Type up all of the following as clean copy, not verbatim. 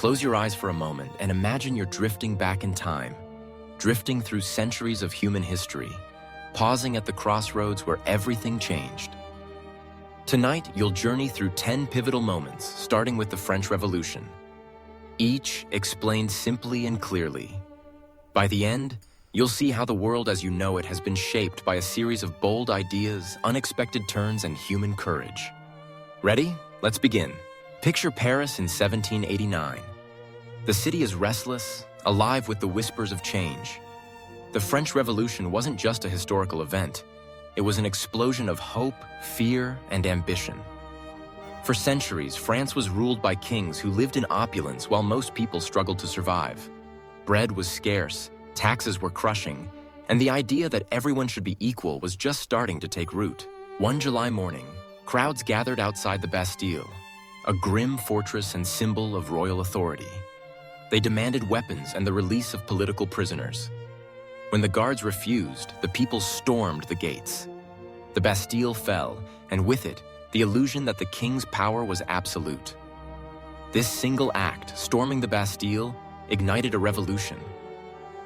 Close your eyes for a moment and imagine you're drifting back in time, drifting through centuries of human history, pausing at the crossroads where everything changed. Tonight, you'll journey through 10 pivotal moments, starting with the French Revolution. Each explained simply and clearly. By the end, you'll see how the world as you know it has been shaped by a series of bold ideas, unexpected turns, and human courage. Ready? Let's begin. Picture Paris in 1789. The city is restless, alive with the whispers of change. The French Revolution wasn't just a historical event. It was an explosion of hope, fear, and ambition. For centuries, France was ruled by kings who lived in opulence while most people struggled to survive. Bread was scarce, taxes were crushing, and the idea that everyone should be equal was just starting to take root. One July morning, crowds gathered outside the Bastille, a grim fortress and symbol of royal authority. They demanded weapons and the release of political prisoners. When the guards refused, the people stormed the gates. The Bastille fell, and with it, the illusion that the king's power was absolute. This single act, storming the Bastille, ignited a revolution.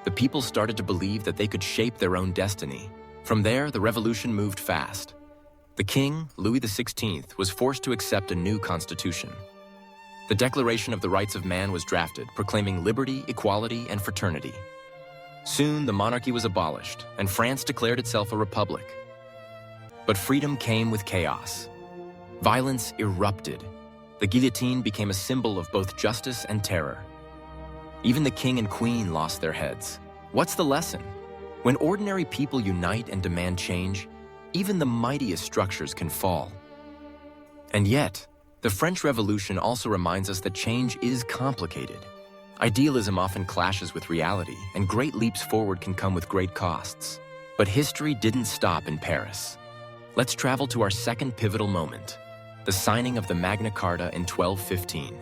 The people started to believe that they could shape their own destiny. From there, the revolution moved fast. The king, Louis XVI, was forced to accept a new constitution. The Declaration of the Rights of Man was drafted, proclaiming liberty, equality, and fraternity. Soon, the monarchy was abolished, and France declared itself a republic. But freedom came with chaos. Violence erupted. The guillotine became a symbol of both justice and terror. Even the king and queen lost their heads. What's the lesson? When ordinary people unite and demand change, even the mightiest structures can fall. And yet, the French Revolution also reminds us that change is complicated. Idealism often clashes with reality, and great leaps forward can come with great costs. But history didn't stop in Paris. Let's travel to our second pivotal moment, the signing of the Magna Carta in 1215.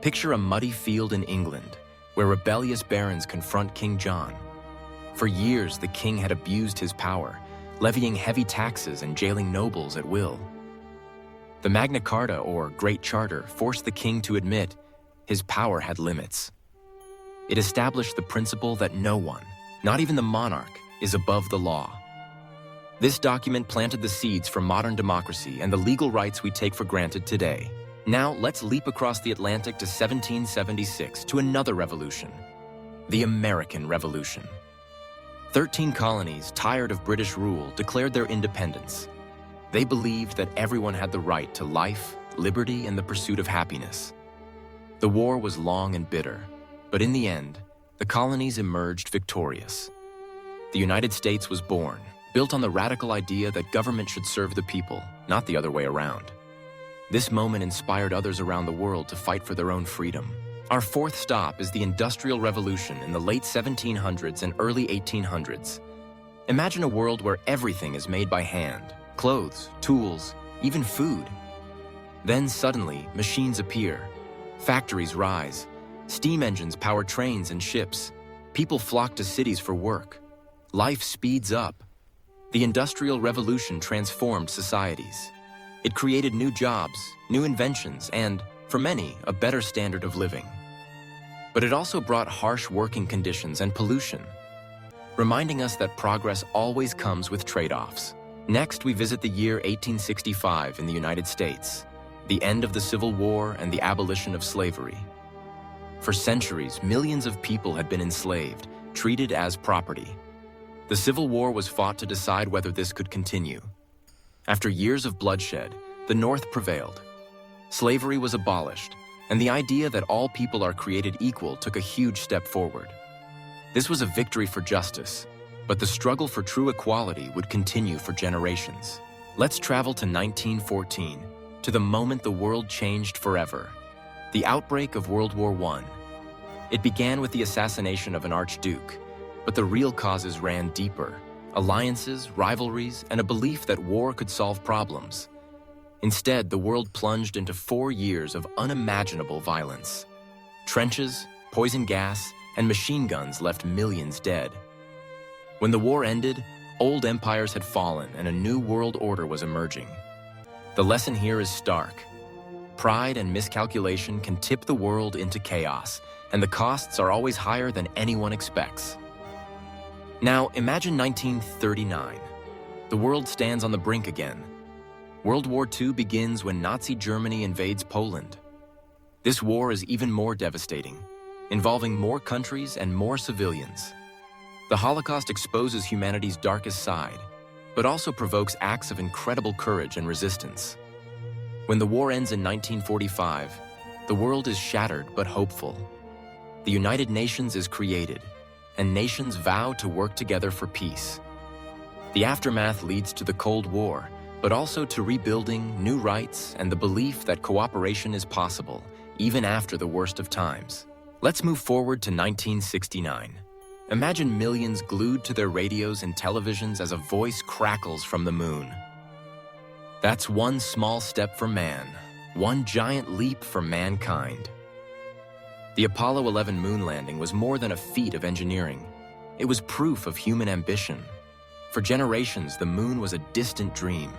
Picture a muddy field in England, where rebellious barons confront King John. For years, the king had abused his power, levying heavy taxes and jailing nobles at will. The Magna Carta, or Great Charter, forced the king to admit his power had limits. It established the principle that no one, not even the monarch, is above the law. This document planted the seeds for modern democracy and the legal rights we take for granted today. Now, let's leap across the Atlantic to 1776 to another revolution, the American Revolution. 13 colonies, tired of British rule, declared their independence. They believed that everyone had the right to life, liberty, and the pursuit of happiness. The war was long and bitter, but in the end, the colonies emerged victorious. The United States was born, built on the radical idea that government should serve the people, not the other way around. This moment inspired others around the world to fight for their own freedom. Our fourth stop is the Industrial Revolution in the late 1700s and early 1800s. Imagine a world where everything is made by hand, clothes, tools, even food. Then suddenly, machines appear. Factories rise. Steam engines power trains and ships. People flock to cities for work. Life speeds up. The Industrial Revolution transformed societies. It created new jobs, new inventions, and, for many, a better standard of living. But it also brought harsh working conditions and pollution, reminding us that progress always comes with trade-offs. Next, we visit the year 1865 in the United States, the end of the Civil War and the abolition of slavery. For centuries, millions of people had been enslaved, treated as property. The Civil War was fought to decide whether this could continue. After years of bloodshed, the North prevailed. Slavery was abolished, and the idea that all people are created equal took a huge step forward. This was a victory for justice, but the struggle for true equality would continue for generations. Let's travel to 1914, to the moment the world changed forever, the outbreak of World War I. It began with the assassination of an archduke, but the real causes ran deeper: alliances, rivalries, and a belief that war could solve problems. Instead, the world plunged into 4 years of unimaginable violence. Trenches, poison gas, and machine guns left millions dead. When the war ended, old empires had fallen and a new world order was emerging. The lesson here is stark. Pride and miscalculation can tip the world into chaos, and the costs are always higher than anyone expects. Now, imagine 1939. The world stands on the brink again. World War II begins when Nazi Germany invades Poland. This war is even more devastating, involving more countries and more civilians. The Holocaust exposes humanity's darkest side, but also provokes acts of incredible courage and resistance. When the war ends in 1945, the world is shattered but hopeful. The United Nations is created, and nations vow to work together for peace. The aftermath leads to the Cold War, but also to rebuilding, new rights, and the belief that cooperation is possible, even after the worst of times. Let's move forward to 1969. Imagine millions glued to their radios and televisions as a voice crackles from the moon. That's one small step for man, one giant leap for mankind. The Apollo 11 moon landing was more than a feat of engineering. It was proof of human ambition. For generations, the moon was a distant dream.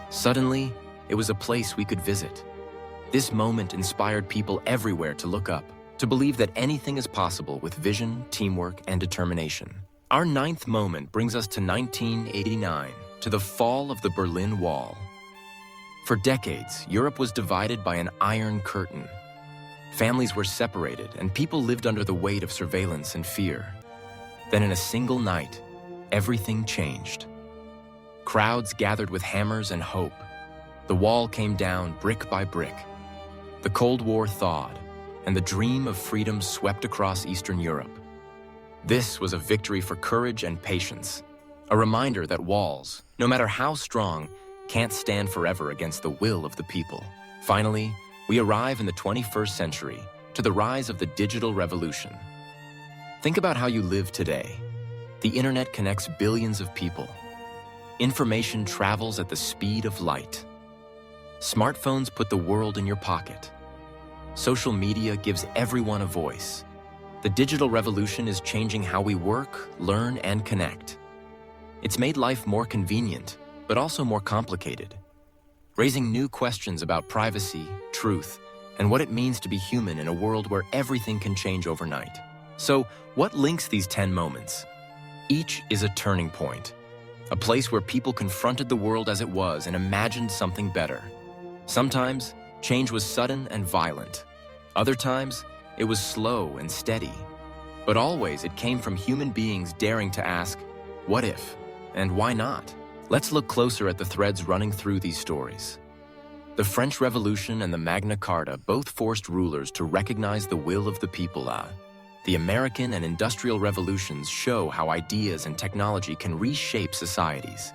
Suddenly, it was a place we could visit. This moment inspired people everywhere to look up, to believe that anything is possible with vision, teamwork, and determination. Our ninth moment brings us to 1989, to the fall of the Berlin Wall. For decades, Europe was divided by an iron curtain. Families were separated, and people lived under the weight of surveillance and fear. Then in a single night, everything changed. Crowds gathered with hammers and hope. The wall came down brick by brick. The Cold War thawed, and the dream of freedom swept across Eastern Europe. This was a victory for courage and patience, a reminder that walls, no matter how strong, can't stand forever against the will of the people. Finally, we arrive in the 21st century, to the rise of the digital revolution. Think about how you live today. The internet connects billions of people. Information travels at the speed of light. Smartphones put the world in your pocket. Social media gives everyone a voice. The digital revolution is changing how we work, learn, and connect. It's made life more convenient, but also more complicated, raising new questions about privacy, truth, and what it means to be human in a world where everything can change overnight. So, what links these 10 moments? Each is a turning point, a place where people confronted the world as it was and imagined something better. Sometimes, change was sudden and violent. Other times, it was slow and steady. But always, it came from human beings daring to ask, what if, and why not? Let's look closer at the threads running through these stories. The French Revolution and the Magna Carta both forced rulers to recognize the will of the people. The American and Industrial Revolutions show how ideas and technology can reshape societies.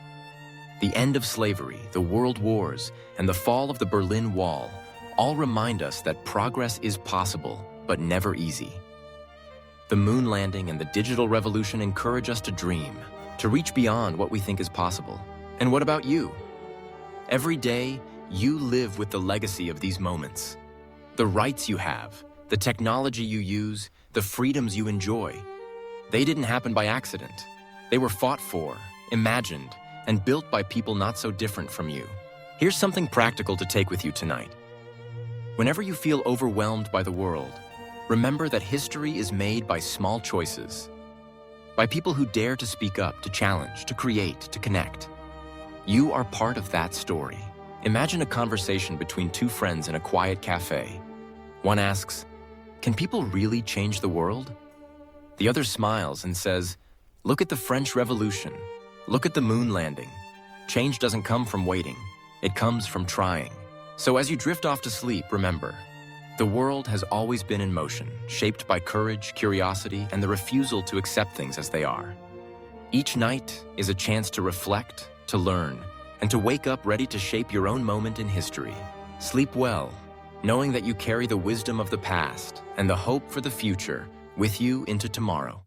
The end of slavery, the World Wars, and the fall of the Berlin Wall all remind us that progress is possible, but never easy. The moon landing and the digital revolution encourage us to dream, to reach beyond what we think is possible. And what about you? Every day, you live with the legacy of these moments. The rights you have, the technology you use, the freedoms you enjoy. They didn't happen by accident. They were fought for, imagined, and built by people not so different from you. Here's something practical to take with you tonight. Whenever you feel overwhelmed by the world, remember that history is made by small choices, by people who dare to speak up, to challenge, to create, to connect. You are part of that story. Imagine a conversation between two friends in a quiet cafe. One asks, "Can people really change the world?" The other smiles and says, "Look at the French Revolution. Look at the moon landing. Change doesn't come from waiting. It comes from trying." So as you drift off to sleep, remember, the world has always been in motion, shaped by courage, curiosity, and the refusal to accept things as they are. Each night is a chance to reflect, to learn, and to wake up ready to shape your own moment in history. Sleep well, knowing that you carry the wisdom of the past and the hope for the future with you into tomorrow.